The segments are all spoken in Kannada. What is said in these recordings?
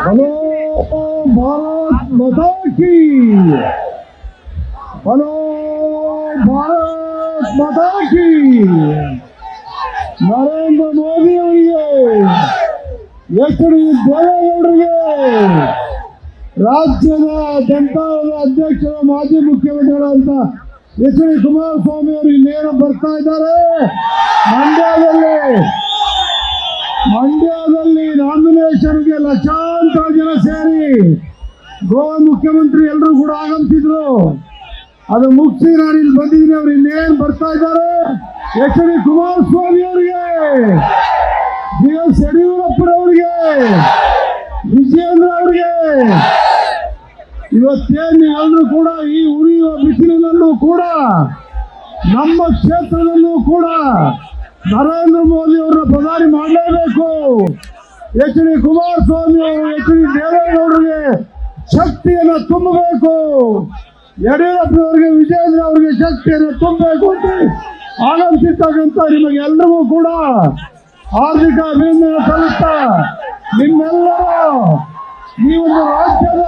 हेलो भारत माता की, हेलो भारत माता की। ನರೇಂದ್ರ ಮೋದಿ ಅವರಿಗೆ, ಎಚ್ ಡಿ ದೇವೇಗೌಡರಿಗೆ, ರಾಜ್ಯದ ಜನತಾದಳದ ಅಧ್ಯಕ್ಷರ ಮಾಜಿ ಮುಖ್ಯಮಂತ್ರಿಗಳಂತ ಎಚ್ ಡಿ ಕುಮಾರಸ್ವಾಮಿ ಅವರು ಇನ್ನೇನು ಬರ್ತಾ ಇದ್ದಾರೆ. ಮಂಡ್ಯದಲ್ಲಿ ನಾಮಿನೇಷನ್ಗೆ ಲಕ್ಷಾಂತರ ಜನ ಸೇರಿ ಗೋವಾ ಮುಖ್ಯಮಂತ್ರಿ ಎಲ್ಲರೂ ಕೂಡ ಆಗಮಿಸಿದ್ರು. ಅದು ಮುಗಿಸಿ ನಾನು ಇಲ್ಲಿ ಬಂದಿದ್ದೀನಿ. ಅವ್ರು ಇನ್ನೇನು ಬರ್ತಾ ಇದ್ದಾರೆ. ಎಚ್ ಡಿ ಕುಮಾರಸ್ವಾಮಿ ಅವರಿಗೆ, ಬಿ ಎಸ್ ಯಡಿಯೂರಪ್ಪನವರಿಗೆ, ವಿಜಯೇಂದ್ರ ಅವರಿಗೆ, ಇವತ್ತೇನು ಎಲ್ಲರೂ ಕೂಡ ಈ ಉರಿಯುವ ಬಿಸಿಲಿನಲ್ಲೂ ಕೂಡ ನಮ್ಮ ಕ್ಷೇತ್ರದಲ್ಲೂ ಕೂಡ ನರೇಂದ್ರ ಮೋದಿ ಅವರನ್ನ ಪ್ರಧಾನಿ ಮಾಡಲೇಬೇಕು. ಎಚ್ ಡಿ ಕುಮಾರಸ್ವಾಮಿ ಅವರು ಎಚ್ ಡಿ ದೇವೇಗೌಡರಿಗೆ ಶಕ್ತಿಯನ್ನು ತುಂಬಬೇಕು. ಯಡಿಯೂರಪ್ಪನವರಿಗೆ, ವಿಜಯೇಂದ್ರ ಅವರಿಗೆ ಶಕ್ತಿಯನ್ನು ತುಂಬಬೇಕು ಅಂತ ಆಗಮಿಸಿರ್ತಕ್ಕಂಥ ನಿಮಗೆ ಎಲ್ಲರಿಗೂ ಕೂಡ ಹಾರ್ದಿಕ ಅಭಿನಂದನೆ ಸಲ್ಲಿಸ್ತಾ, ನಿಮ್ಮೆಲ್ಲರೂ ಈ ಒಂದು ರಾಜ್ಯದ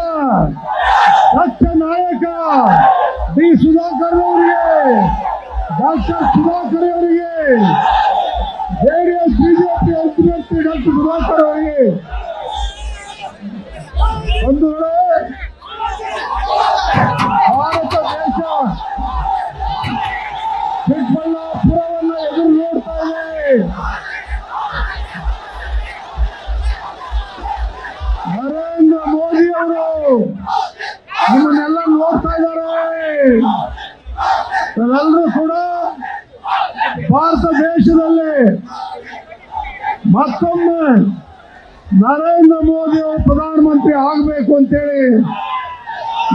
ದಕ್ಷ ನಾಯಕ ಡಿ ಸುಧಾಕರ್ ಅವರಿಗೆ, ಡಾಕ್ಟರ್ ಸುಧಾಕರ್ ಅವರಿಗೆ, ಜೆಡಿಎಸ್ ಬಿಜೆಪಿ ಅಭ್ಯರ್ಥಿ ಡಾಕ್ಟರ್ ಸುಧಾಕರ್ ಅವರಿಗೆ, ಒಂದು ಭಾರತ ದೇಶ ಚಿಕ್ಕಬಳ್ಳಾಪುರವನ್ನು ಎದುರು ನೋಡ್ತಾ ಇದೆ. ನರೇಂದ್ರ ಮೋದಿ ಅವರು ನಿಮ್ಮನ್ನೆಲ್ಲ ನೋಡ್ತಾ ಇದ್ದಾರೆ. ನಾವೆಲ್ಲರೂ ಕೂಡ ಭಾರತ ದೇಶದಲ್ಲಿ ಮತ್ತೊಮ್ಮೆ ನರೇಂದ್ರ ಮೋದಿ ಅವರು ಪ್ರಧಾನಮಂತ್ರಿ ಆಗಬೇಕು ಅಂತೇಳಿ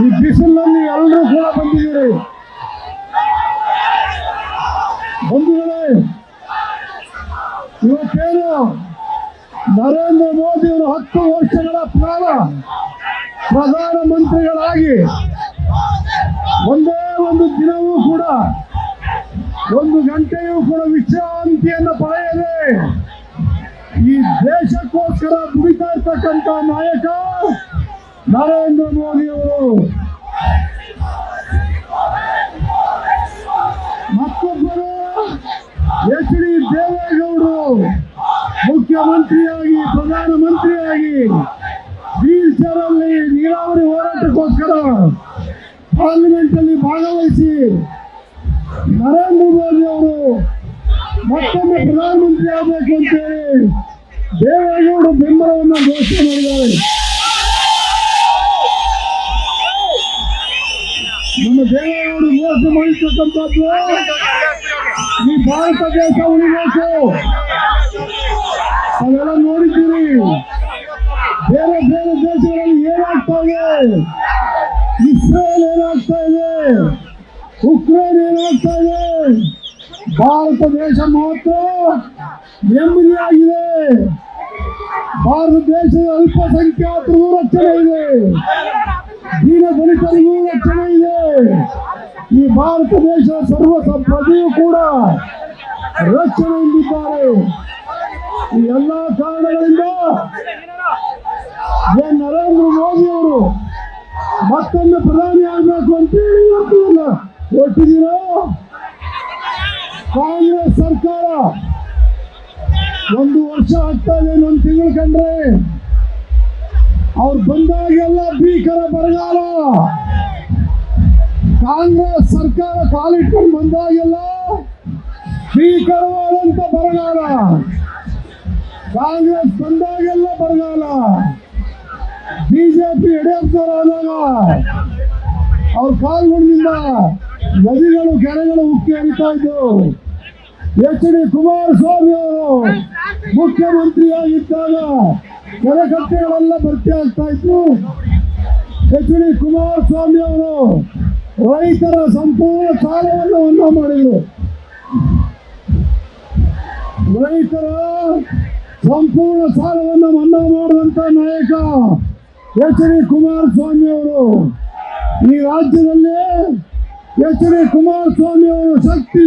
ಈ ಬಿಸಿಲಿನಲ್ಲಿ ಎಲ್ಲರೂ ಕೂಡ ಬಂದಿದ್ದೀರಿ. ಬಂಧುಗಳೇ, ಇವತ್ತೇನು ನರೇಂದ್ರ ಮೋದಿ ಅವರು 10 ವರ್ಷಗಳ ಕಾಲ ಪ್ರಧಾನಮಂತ್ರಿಗಳಾಗಿ ಒಂದೇ ಒಂದು ದಿನವೂ ಕೂಡ, ಒಂದು ಗಂಟೆಯೂ ಕೂಡ ವಿಶ್ರಾಂತಿಯನ್ನು ಪಡೆಯದೆ ಈ ದೇಶಕ್ಕೋಸ್ಕರ ದುಡಿತಾ ಇರ್ತಕ್ಕಂಥ ನಾಯಕ ನರೇಂದ್ರ ಮೋದಿ ಅವರು. ಮತ್ತೊಬ್ಬರು ಎಚ್ ಡಿ ದೇವೇಗೌಡರು ಮುಖ್ಯಮಂತ್ರಿಯಾಗಿ, ಪ್ರಧಾನಮಂತ್ರಿಯಾಗಿ ವೀಲ್ ಚೇರ್ ಅಲ್ಲಿ ನೀರಾವರಿ ಹೋರಾಟಕ್ಕೋಸ್ಕರ ಪಾರ್ಲಿಮೆಂಟ್ ಅಲ್ಲಿ ಭಾಗವಹಿಸಿ ನರೇಂದ್ರ ಮೋದಿ ಅವರು ಮತ್ತೊಮ್ಮೆ ಪ್ರಧಾನಮಂತ್ರಿ ಆಗಬೇಕು ಅಂತೇಳಿ ದೇವೇಗೌಡರು ಬೆಂಬಲವನ್ನು ಘೋಷಣೆ ಮಾಡಿದ್ದಾರೆ. ನಮ್ಮ ದೇವೇಗೌಡರು ಘೋಷಣೆ ಮಾಡಿರ್ತಕ್ಕಂಥದ್ದು ಈ ಭಾರತ ದೇಶ ಉಳಿಬೇಕು. ನಾವೆಲ್ಲ ನೋಡಿದ್ದೀರಿ, ಬೇರೆ ಬೇರೆ ದೇಶಗಳಲ್ಲಿ ಏನಾಗ್ತಾ ಇದೆ, ಇಸ್ರೇಲ್ ಏನಾಗ್ತಾ ಇದೆ, ಉಕ್ರೇನ್ ಏನಾಗ್ತಾ ಇದೆ. ಭಾರತ ದೇಶ ಮಾತ್ರ ನೆಮ್ಮದಿಯಾಗಿದೆ. ಭಾರತ ದೇಶದ ಅಲ್ಪಸಂಖ್ಯಾತರಿಗೂ ರಕ್ಷಣೆ ಇದೆ, ದೀನದಲಿತರಿಗೂ ರಕ್ಷಣೆ ಇದೆ. ಈ ಭಾರತ ದೇಶದ ಸರ್ವ ಪ್ರಜೆಯೂ ಕೂಡ ರಕ್ಷಣೆ ಹೊಂದಿದ್ದಾರೆ. ಈ ಎಲ್ಲ ಕಾರಣಗಳಿಂದ ನರೇಂದ್ರ ಮೋದಿ ಅವರು ಮತ್ತೊಮ್ಮೆ ಪ್ರಧಾನಿ ಆಗಬೇಕು ಅಂತೇಳಿ ಒಟ್ಟಿದ್ದೀರೋ. ಕಾಂಗ್ರೆಸ್ ಸರ್ಕಾರ 1 ವರ್ಷ ಆಗ್ತಾ ಇದೆ, 1 ತಿಂಗಳು ಕಂಡ್ರೆ ಅವ್ರು ಬಂದಾಗೆಲ್ಲ ಭೀಕರ ಬರಗಾಲ. ಕಾಂಗ್ರೆಸ್ ಸರ್ಕಾರ ಕಾಲಿಟ್ಕೊಂಡು ಬಂದಾಗೆಲ್ಲ ಭೀಕರವಾದಂತ ಬರಗಾಲ. ಕಾಂಗ್ರೆಸ್ ಬಂದಾಗೆಲ್ಲ ಬರಗಾಲ. ಬಿಜೆಪಿ ಯಡಿಯೂರಪ್ಪನವರಾದಾಗ ಅವ್ರ ಕಾಲ್ಗೊಂಡಿಂದ ನದಿಗಳು, ಕೆರೆಗಳು ಉಕ್ಕಿ ಹರಿತಾ ಇದ್ದವು. ಎಚ್ ಡಿ ಕುಮಾರಸ್ವಾಮಿ ಅವರು ಮುಖ್ಯಮಂತ್ರಿಯಾಗಿದ್ದಾಗ ಕೆರೆಕಟ್ಟೆಗಳೆಲ್ಲ ಭರ್ತಿ ಆಗ್ತಾ ಇತ್ತು. ಎಚ್ ಡಿ ಕುಮಾರಸ್ವಾಮಿ ಅವರು ರೈತರ ಸಂಪೂರ್ಣ ಸಾಲವನ್ನು ಮನ್ನಾ ಮಾಡಿದರು. ರೈತರ ಸಂಪೂರ್ಣ ಸಾಲವನ್ನು ಮನ್ನಾ ಮಾಡಿದಂತ ನಾಯಕ ಎಚ್ ಡಿ ಕುಮಾರಸ್ವಾಮಿ ಅವರು. ಈ ರಾಜ್ಯದಲ್ಲಿ ಎಚ್ ಡಿ ಕುಮಾರಸ್ವಾಮಿ ಅವರು ಶಕ್ತಿ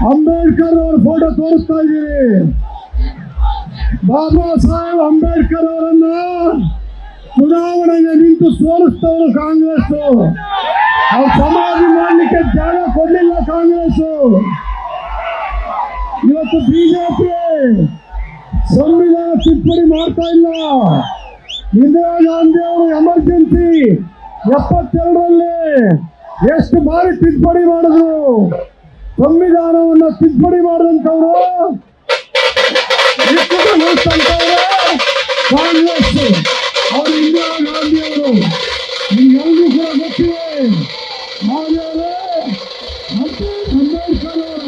ಅಂಬೇಡ್ಕರ್ ಅವರ ಫೋಟೋ ತೋರಿಸ್ತಾ ಇದ್ದೀರಿ. ಬಾಬಾ ಸಾಹೇಬ್ ಅಂಬೇಡ್ಕರ್ ಅವರನ್ನ ಚುನಾವಣೆಗೆ ನಿಂತು ಸೋಲಿಸ್ತವರು ಕಾಂಗ್ರೆಸ್. ಅವ್ರು ಸಮಾಧಿ ಮಾಡಲಿಕ್ಕೆ ಜಾಗ ಕೊಡಲಿಲ್ಲ ಕಾಂಗ್ರೆಸ್. ಇವತ್ತು ಬಿಜೆಪಿ ಸಂವಿಧಾನ ತಿದ್ದುಪಡಿ ಮಾಡ್ತಾ ಇಲ್ಲ. ಇಂದಿರಾ ಗಾಂಧಿ ಅವರು ಎಮರ್ಜೆನ್ಸಿ 72ರಲ್ಲಿ ಎಷ್ಟು ಬಾರಿ ತಿದ್ದುಪಡಿ ಮಾಡಿದ್ರು. ಸಂವಿಧಾನವನ್ನ ತಿದ್ದುಪಡಿ ಮಾಡಿದಂಥವ್ರು ಕಾಂಗ್ರೆಸ್ ಅವರು, ಇಂದಿರಾ ಗಾಂಧಿ ಅವರು. ನಿಮ್ಗೆಲ್ಲರೂ ಕೂಡ ಗೊತ್ತಿದೆ ಮಾನ್ಯರೇ, ಅಂಬೇಡ್ಕರ್ ಅವರ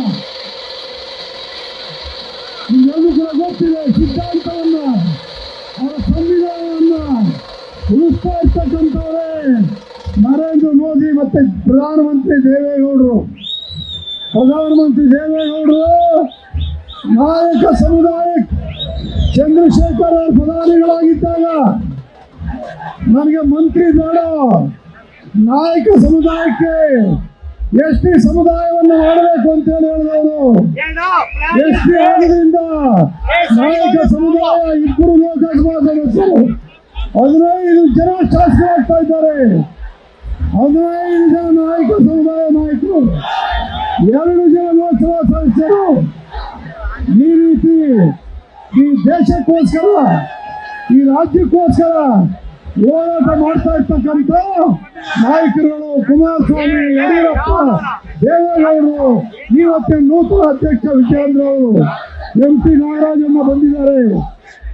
ನಿಮ್ಗೆಲ್ಲರೂ ಕೂಡ ಗೊತ್ತಿದೆ ಸಿದ್ಧಾಂತವನ್ನ, ಅವರ ಸಂವಿಧಾನವನ್ನ ಉಳಿಸ್ತಾ ಇರ್ತಕ್ಕಂಥವ್ರೆ ನರೇಂದ್ರ ಮೋದಿ ಮತ್ತೆ ಪ್ರಧಾನಮಂತ್ರಿ ದೇವೇಗೌಡರು. ನಾಯಕ ಸಮುದಾಯ ಚಂದ್ರಶೇಖರ್ ಅವರು ಪ್ರಧಾನಿಗಳಾಗಿದ್ದಾಗ ನನಗೆ ಮಂತ್ರಿ ಬೇಡ, ನಾಯಕ ಸಮುದಾಯಕ್ಕೆ ಎಸ್ ಟಿ ಸಮುದಾಯವನ್ನು ಮಾಡಬೇಕು ಅಂತ ಹೇಳಿ ಹೇಳಿದವರು. ಎಸ್ ಟಿ ಆದ್ರಿಂದ ನಾಯಕ ಸಮುದಾಯ 2 ಲೋಕಸಭಾ ಸದಸ್ಯರು 15 ಜನ ಶಾಸಕರಾಗ್ತಾ ಇದ್ದಾರೆ. 15 ಜನ ನಾಯಕ ಸಮುದಾಯ ನಾಯಕರು, 2 ಜನ ಲೋಕಸಭಾ ಸದಸ್ಯರು. ಈ ರೀತಿ ಈ ದೇಶಕ್ಕೋಸ್ಕರ, ಈ ರಾಜ್ಯಕ್ಕೋಸ್ಕರ ಹೋರಾಟ ಮಾಡ್ತಾ ಇರ್ತಕ್ಕಂಥ ನಾಯಕರುಗಳು ಕುಮಾರಸ್ವಾಮಿ, ಯಡಿಯೂರಪ್ಪ, ದೇವೇಗೌಡರು, ಇವತ್ತಿನ ನೂತನ ಅಧ್ಯಕ್ಷ ವಿಜಯೇಂದ್ರ ಅವರು, MP ನಾಗರಾಜಮ್ಮ ಬಂದಿದ್ದಾರೆ.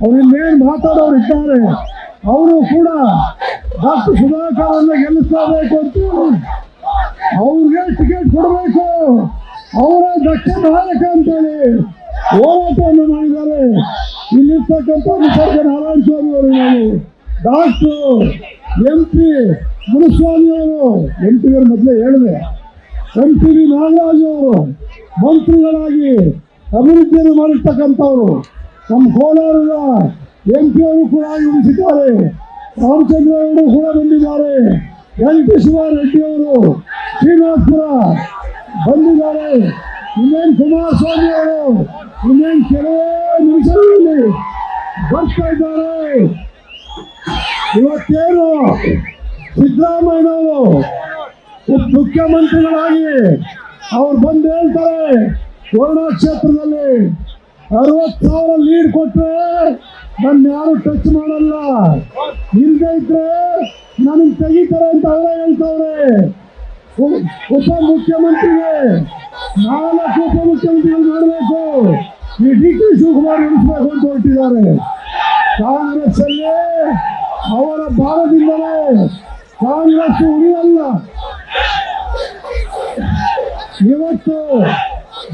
ಅವರಿನ್ನೇನು ಮಾತಾಡೋರು ಇದ್ದಾರೆ. ಅವರು ಕೂಡ ಡಾಕ್ಟರ್ ಸುಧಾಕರ್ ಅನ್ನ ಗೆಲ್ಲಿಸಬೇಕು ಅಂತ ಅವ್ರಿಗೆ ಟಿಕೆಟ್ ಕೊಡಬೇಕು, ಅವರ ದಕ್ಷ ನಾಯಕ ಅಂತೇಳಿ ಹೋರಾಟವನ್ನು ಮಾಡಿದ್ದಾರೆ. ಇಲ್ಲಿರ್ತಕ್ಕಂಥ ನಾರಾಯಣ ಸ್ವಾಮಿ ಅವರು, ನಾವು ಡಾಕ್ಟರ್ MP ಮುನಿಸ್ವಾಮಿ ಅವರು, MP ಅವರು ಮೊದಲೇ ಹೇಳಿದೆ, MP ನಾಗರಾಜ್ ಅವರು ಮಂತ್ರಿಗಳಾಗಿ ಅಭಿವೃದ್ಧಿಯನ್ನು ಮಾಡಿರ್ತಕ್ಕಂಥವ್ರು. ನಮ್ಮ ಕೋಲಾರದ MP ಅವರು ಕೂಡ ಉಳಿಸಿದ್ದಾರೆ. ರಾಮಚಂದ್ರ ಅವರು ಕೂಡ ಬಂದಿದ್ದಾರೆ. LT ಶಿವಾರೆಡ್ಡಿ ಅವರು ಶ್ರೀನಿವಾಸಪುರ ಬಂದಿದ್ದಾರೆ. ಇನ್ನೇನು ಕುಮಾರಸ್ವಾಮಿ ಅವರು ಇನ್ನೇನು ಕೆಲವೇ ನಿಮಿಷಗಳಲ್ಲಿ ಬರ್ತಾ ಇದ್ದಾರೆ. ಇವತ್ತೇನು ಸಿದ್ದರಾಮಯ್ಯನವರು ಮುಖ್ಯಮಂತ್ರಿಗಳಾಗಿ ಅವ್ರು ಬಂದು ಹೇಳ್ತಾರೆ, ಕೊರೋನಾ ಕ್ಷೇತ್ರದಲ್ಲಿ 60,000 ಲೀಡ್ ಕೊಟ್ಟರೆ ನನ್ನ ಯಾರು ಟಚ್ ಮಾಡಲ್ಲ, ಇಲ್ಲದೆ ಇದ್ರೆ ನನಗೆ ತೆಗಿತಾರೆ ಅಂತ ಅವರೇ ಹೇಳ್ತವ್ರೆ. ಉಪಮುಖ್ಯಮಂತ್ರಿಗೆ 4 ಉಪಮುಖ್ಯಮಂತ್ರಿಗಳು ಮಾಡಬೇಕು, ಈ DK ಶಿವಕುಮಾರ್ ಉಳಿಸಬೇಕು ಅಂತ ಹೊರಟಿದ್ದಾರೆ. ಕಾಂಗ್ರೆಸ್ ಅಲ್ಲಿ ಅವರ ಭಾಗದಿಂದಲೇ ಕಾಂಗ್ರೆಸ್ ಉಳಿಯಲ್ಲ. ಇವತ್ತು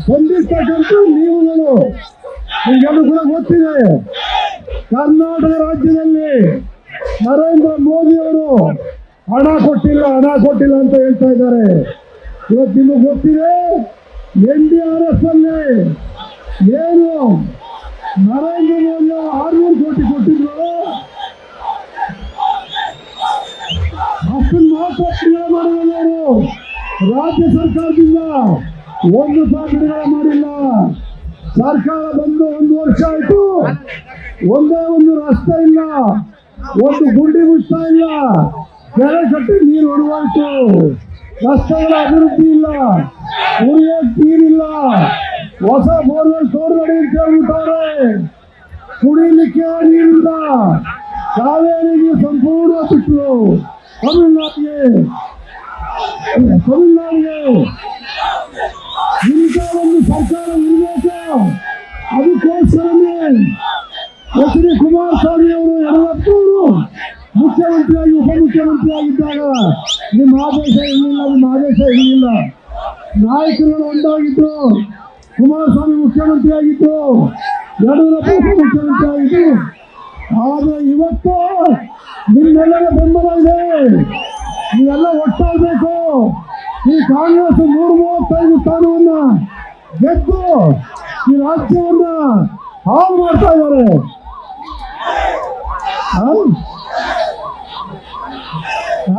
ಬಂದಿರ್ತಕ್ಕಂಥ ನೀವುಗಳು ನಿಮಗೆಲ್ಲೂ ಕೂಡ ಗೊತ್ತಿದೆ, ಕರ್ನಾಟಕ ರಾಜ್ಯದಲ್ಲಿ ನರೇಂದ್ರ ಮೋದಿ ಅವರು ಹಣ ಕೊಟ್ಟಿಲ್ಲ ಅಂತ ಹೇಳ್ತಾ ಇದ್ದಾರೆ. ಇವತ್ತು ನಿಮಗೆ ಗೊತ್ತಿದೆ, NDRF ಅಲ್ಲಿ ಏನು ನರೇಂದ್ರ ಮೋದಿ 600 ಕೋಟಿ ಕೊಟ್ಟಿದ್ರು, ಅಷ್ಟನ್ನು ಮಾತ್ರ ಬಿಡುಗಡೆ ಮಾಡಿದರು. ರಾಜ್ಯ ಸರ್ಕಾರದಿಂದ 1 ರೂಪಾಯಿ ಬಿಡುಗಡೆ ಮಾಡಿಲ್ಲ. ಸರ್ಕಾರ ಬಂದು 1 ವರ್ಷ ಆಯ್ತು, ಒಂದೇ ಒಂದು ರಸ್ತೆ ಇಲ್ಲ, ಒಂದು ಗುಂಡಿ ಮುಚ್ತಾ ಇಲ್ಲ, ಕೆರೆ ಕಟ್ಟಿ ನೀರು ಹೊರವಾಯ್ತು, ರಸ್ತೆಗಳ ಅಭಿವೃದ್ಧಿ ಇಲ್ಲ, ಕುಡಿಯೋಕೆ ನೀರಿಲ್ಲ, ಹೊಸ ಬೋರ್ವೆಲ್ ತೋರ್ಗಡೆ ಅಂತ ಹೇಳ್ಬಿಟ್ಟವ್ರೆ, ಕುಡಿಲಿಕ್ಕೆ ನೀರಿಲ್ಲ, ಕಾವೇರಿಗೆ ಸಂಪೂರ್ಣ ಬಿಟ್ಟರು. ತಮಿಳ್ನಾಡಿಗೆ ಇಂಥ ಒಂದು ಸರ್ಕಾರ ಇರಬೇಕು. ಅದಕ್ಕೋಸ್ಕರನೇ ಎಚ್ ಡಿ ಕುಮಾರಸ್ವಾಮಿ ಅವರು, ಯಡಿಯೂರಪ್ಪನವರು ಮುಖ್ಯಮಂತ್ರಿಯಾಗಿ ಉಪಮುಖ್ಯಮಂತ್ರಿ ಆಗಿದ್ದಾಗ ನಿಮ್ಮ ಆದೇಶ ಇರಲಿಲ್ಲ. ನಾಯಕರುಗಳು ಒಂದಾಗಿದ್ರು. ಕುಮಾರಸ್ವಾಮಿ ಮುಖ್ಯಮಂತ್ರಿ ಆಗಿದ್ರು, ಯಡಿಯೂರಪ್ಪ ಉಪಮುಖ್ಯಮಂತ್ರಿ ಆಗಿದ್ರು. ಆದರೆ ಇವತ್ತು ನಿಮ್ಮೆಲ್ಲರ ಬೆಂಬಲ ಇದೆ, ನೀವೆಲ್ಲ ಒಟ್ಟಾಗಬೇಕು. ಈ ಕಾಂಗ್ರೆಸ್ 135 ಸ್ಥಾನವನ್ನ ಗೆದ್ದು ಈ ರಾಜ್ಯವನ್ನ ಹಾಳು ಮಾಡ್ತಾ ಇದ್ದಾರೆ.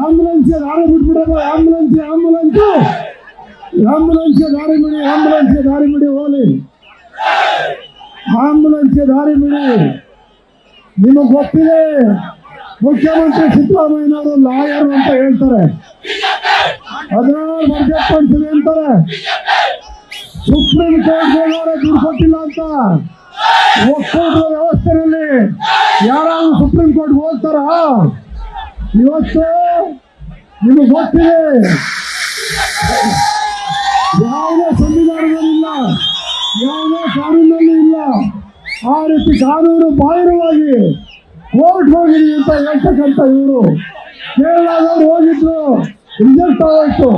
ಆಂಬುಲೆನ್ಸ್ ದಾರಿ ಬಿಟ್ಬಿಡೋದು, ಆಂಬುಲೆನ್ಸ್ ದಾರಿ ಬಿಡಿ ಹೋಗಲಿ. ಆಂಬುಲೆನ್ಸ್ಗೆ ದಾರಿ ಬಿಡಿ. ನಿಮಗೆ ಗೊತ್ತಿದೆ, ಮುಖ್ಯಮಂತ್ರಿ ಸಿದ್ದರಾಮಯ್ಯನವರು ಲಾಯರ್ ಅಂತ ಹೇಳ್ತಾರೆ, 16 ಬಜೆಟ್ ಮಂಡಿಸಿದೆ ಅಂತಾರೆ. ಸುಪ್ರೀಂ ಕೋರ್ಟ್ ದುಡ್ಡು ಕೊಟ್ಟಿಲ್ಲ ಅಂತ ಒಕ್ಕೂಟದ ವ್ಯವಸ್ಥೆಯಲ್ಲಿ ಯಾರಾದ್ರೂ ಸುಪ್ರೀಂ ಕೋರ್ಟ್ ಹೋಗ್ತಾರ? ಇವತ್ತು ನಿಮಗೆ ಗೊತ್ತಿದೆ, ಯಾವುದೇ ಸಂವಿಧಾನದಲ್ಲಿಲ್ಲ, ಯಾವುದೇ ಕಾನೂನಲ್ಲಿ ಇಲ್ಲ. ಆ ರೀತಿ ಕಾನೂನು ಬಾಹಿರವಾಗಿ ಕೋರ್ಟ್ ಹೋಗಿರಿ ಅಂತ ಹೇಳ್ತಕ್ಕಂಥ ಇವರು ಕೇರಳದವ್ರು ಹೋಗಿದ್ರು, ರಿಜೆಕ್ಟ್ ಆಗೋಯ್ತು.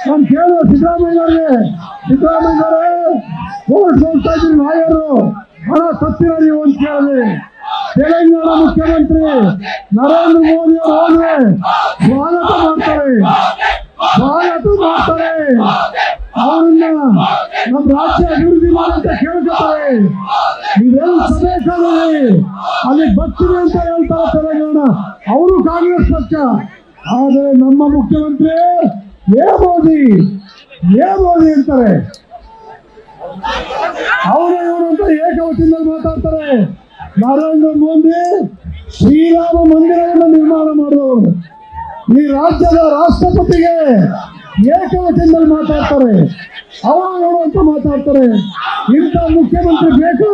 ನಾನು ಕೇಳುವ ಸಿದ್ದರಾಮಯ್ಯವ್ರಿಗೆ, ಸಿದ್ದರಾಮಯ್ಯವ್ರೆ ಕೋರ್ಟ್ ಹೋಗ್ತಾ ಇದ್ರಿ ಲಾಯರು, ಹಣ ತಪ್ಪಿರ ನೀವು ಅಂತ ಕೇಳಿದೆ. ತೆಲಂಗಾಣ ಮುಖ್ಯಮಂತ್ರಿ ನರೇಂದ್ರ ಮೋದಿ ಅವರು ಹೋದ್ರೆ ಸ್ವಾಗತ ಮಾಡ್ತಾರೆ, ಅವರನ್ನ ನಮ್ಮ ರಾಜ್ಯ ಅಭಿವೃದ್ಧಿ ಮಾಡಂತ ಕೇಳ್ಕೊತಾರೆ. ನೀವೇನು ಸಭೆ ಕಾಲಲ್ಲಿ ಅಲ್ಲಿ ಬರ್ತೀವಿ ಅಂತ ಹೇಳ್ತಾರೆ ತೆಲಂಗಾಣ, ಅವರು ಕಾಂಗ್ರೆಸ್ ಪಕ್ಷ. ಆದರೆ ನಮ್ಮ ಮುಖ್ಯಮಂತ್ರಿ ಏ ಮೋದಿ ಅಂತಾರೆ, ಅವರು ಇವರು ಅಂತ ಏಕವಚನದಲ್ಲಿ ಮಾತಾಡ್ತಾರೆ. ನರೇಂದ್ರ ಮೋದಿ ಶ್ರೀರಾಮ ಮಂದಿರವನ್ನು ನಿರ್ಮಾಣ ಮಾಡಿದವರು, ಈ ರಾಜ್ಯದ ರಾಷ್ಟ್ರಪತಿಗೆ ಏಕವಚನದಲ್ಲಿ ಮಾತಾಡ್ತಾರೆ, ಅವರು ಅಂತ ಮಾತಾಡ್ತಾರೆ. ಇಂಥ ಮುಖ್ಯಮಂತ್ರಿ ಬೇಕು?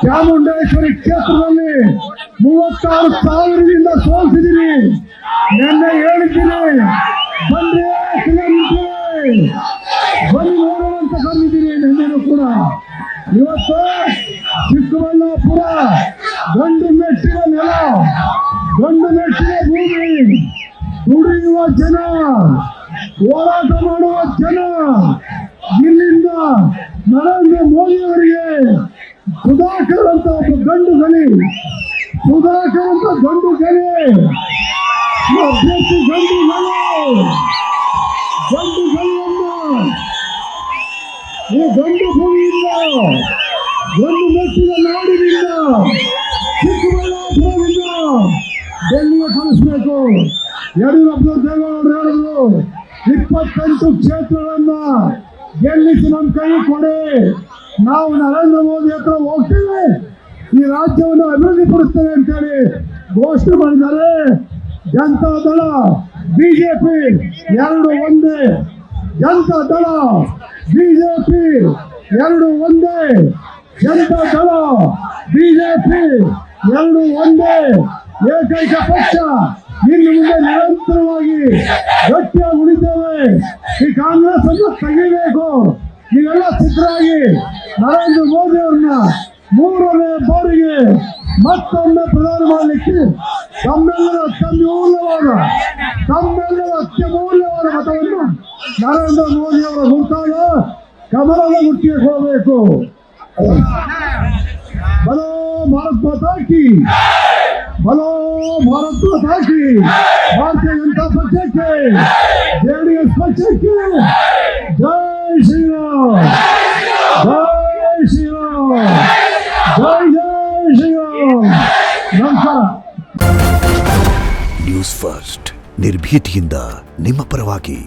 ಚಾಮುಂಡೇಶ್ವರಿ ಕ್ಷೇತ್ರದಲ್ಲಿ 36,000ರಿಂದ ಸೋಲಿಸಿದ್ದೀನಿ. ನಿನ್ನೆ ಹೇಳಿದ್ದೀನಿ, ಬನ್ನಿ ನೋಡೋಣ ಅಂತ ಕರೆದಿದ್ದೀನಿ. ನಿನ್ನೆನೂ ಕೂಡ ಇವತ್ತು ಚಿಕ್ಕಬಳ್ಳಾಪುರ ಗಂಡು ಮೆಟ್ಟಿನ ನೆಲ, ಗಂಡು ಮೆಟ್ಟಿನ ಭೂಮಿ, ದುಡಿಯುವ ಜನ, ಹೋರಾಟ ಮಾಡುವ ಜನ. ಇಲ್ಲಿಂದ ನರೇಂದ್ರ ಮೋದಿ ಅವರಿಗೆ ಸುಧಾಕರ್ ಅಂತ ಒಬ್ಬ ಗಂಡು ಗಲಿ, ಅಭ್ಯರ್ಥಿ ಗಂಡು ಗಲಿಯನ್ನ ಈ ಗಂಡು ಭೂಮಿಯಿಂದ, ಗಂಡು ಮೆಟ್ಟಿನ ನಾಡಿನಿಂದ, ಚಿಕ್ಕಬಳ್ಳಾಪುರದಿಂದ ಡೆಲ್ಲಿಗೆ ಕಳಿಸ್ಬೇಕು. ಯಡಿಯೂರಪ್ಪ ದೇವೇಗೌಡರು ಹೇಳಿದ್ರು, 28 ಕ್ಷೇತ್ರಗಳನ್ನ ಗೆಲ್ಲಿಸಿ ನಮ್ಮ ಕೈ ಕೊಡಿ, ನಾವು ನರೇಂದ್ರ ಮೋದಿ ಹತ್ರ ಹೋಗ್ತೇವೆ, ಈ ರಾಜ್ಯವನ್ನು ಅಭಿವೃದ್ಧಿ ಪಡಿಸ್ತೇವೆ ಅಂತೇಳಿ ಘೋಷಣೆ ಮಾಡಿದ್ದಾರೆ. ಜನತಾ ದಳ ಬಿಜೆಪಿ ಎರಡು ಒಂದೇ, ಜನತಾ ದಳ ಬಿಜೆಪಿ ಎರಡು ಒಂದೇ, ಜನತಾ ದಳ ಬಿಜೆಪಿ ಎರಡು ಒಂದೇ, ಏಕೈಕ ಪಕ್ಷ. ಇನ್ನು ಮುಂದೆ ನಿರಂತರವಾಗಿ ಗಟ್ಟಿಯಾಗಿ ಉಳಿತೇವೆ. ಈ ಕಾಂಗ್ರೆಸ್ ಅನ್ನು ತೆಗಿಬೇಕು. ನೀವೆಲ್ಲ ಸಿದ್ಧರಾಗಿ ನರೇಂದ್ರ ಮೋದಿ ಅವ್ರನ್ನ 3ನೇ ಬಾರಿಗೆ ಮತ್ತೊಮ್ಮೆ ಪ್ರಧಾನ ಮಾಡಲಿಕ್ಕೆ ತಮ್ಮೆಲ್ಲರ ಅತ್ಯಮೂಲ್ಯವಾದ ಮತವನ್ನು ನರೇಂದ್ರ ಮೋದಿ ಅವರ ಹುಟ್ಟಾಗ ಕಮಲದ ಗುಟ್ಟಿಗೆ ಹೋಗಬೇಕು. ಬಲೋ ಭಾರತ್ ಮಾತಾ ಕಿ, ಬಲೋ ಭಾರತ್ ಮಾತಾ ಕಿ. ಭಾರತೀಯ ಜನತಾ ಪಕ್ಷಕ್ಕೆ, ಜೆಡಿಎಸ್ ಪಕ್ಷಕ್ಕೆ ಜೈ ಶ್ರೀರಾಮ್, ಜೈ ಶ್ರೀರಾಮ್, ಜೈ ಶ್ರೀರಾಮ್. ನಮಸ್ಕಾರ. ನ್ಯೂಸ್ ಫಸ್ಟ್ ನಿರ್ಭೀತಿಯಿಂದ ನಿಮ್ಮ ಪರವಾಗಿ.